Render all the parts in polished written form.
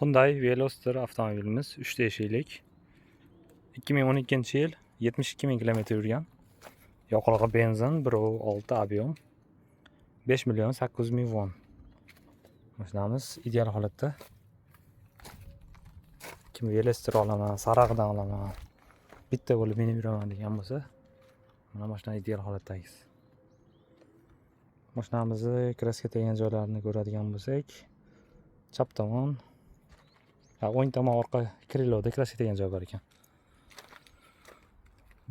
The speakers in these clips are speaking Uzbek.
Hyundai Veloster avtomobilimiz 3 teshiklik. 2012-yil 72 ming kilometr yurgan. Yoqilg'i benzin 1.6 ob'yom. 5 million 800 ming won. Mashinamiz ideal holatda. Kim Veloster olaman, sarig'idan olaman, bitta bo'lib minib yuraman degan bo'lsa, mana mashina ideal holatdagi. Mashinamizni kraska tegan joylarini ko'radigan bo'lsak, chap tomon, o'ng tomon orqa kriloda kraska tegan joy bor ekan.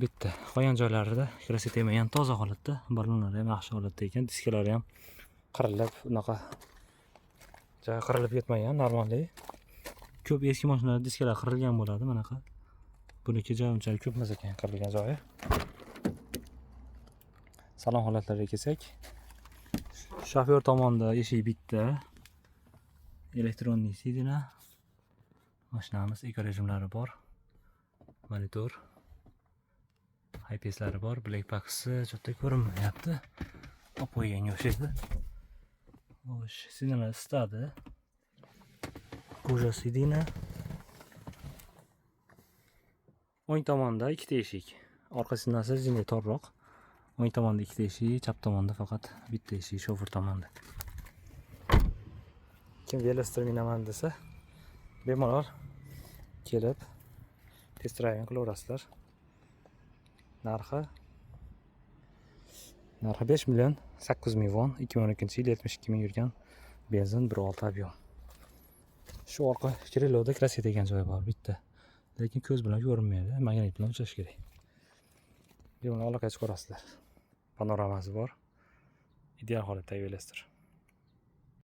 Bitta qolgan joylarida kraska tegmagan, toza holatda, balonlari ham yaxshi holatda ekan, diskalari ham qirilib, unaqa joyi qirilib ketmagan, normalniy. Ko'p eski mashinalarda diskalar qirilgan bo'ladi, bunaqa. Buniki joyi unchalik ko'p emas ekan qirilgan joyi. Salon holatlariga kelsak, shofyor tomonda eshik bitta, elektronniy sidina, mashinamiz eko rejimlari bor, monitor, IPSlari bor, Black Box'si chetda ko'rinmayapti. Olib qo'yganga o'xshaydi. Xo'sh, sidinalar isitadi. Koja sidina. O'ng tomonda ikkita eshik. Orqa sidinasi jinday torroq. O'ng tomonda ikkita eshik, chap tomonda faqat bitta eshik, shofer tomonda. Kim Veloster minaman desa, bemalol kelib test drive qilaverasizlar. Narxi 5 million 800 ming won, 2012-yil 72 ming yurgan benzin 1.6 ob'yom. Shu orqa kriloda kraska tegan joyi bor bitta. Lekin ko'z bilan ko'rinmaydi, magnit bilan o'chash kerak. Buni aloqaga chiqarasizlar. Panoramasi bor. Ideal holatdagi Veloster.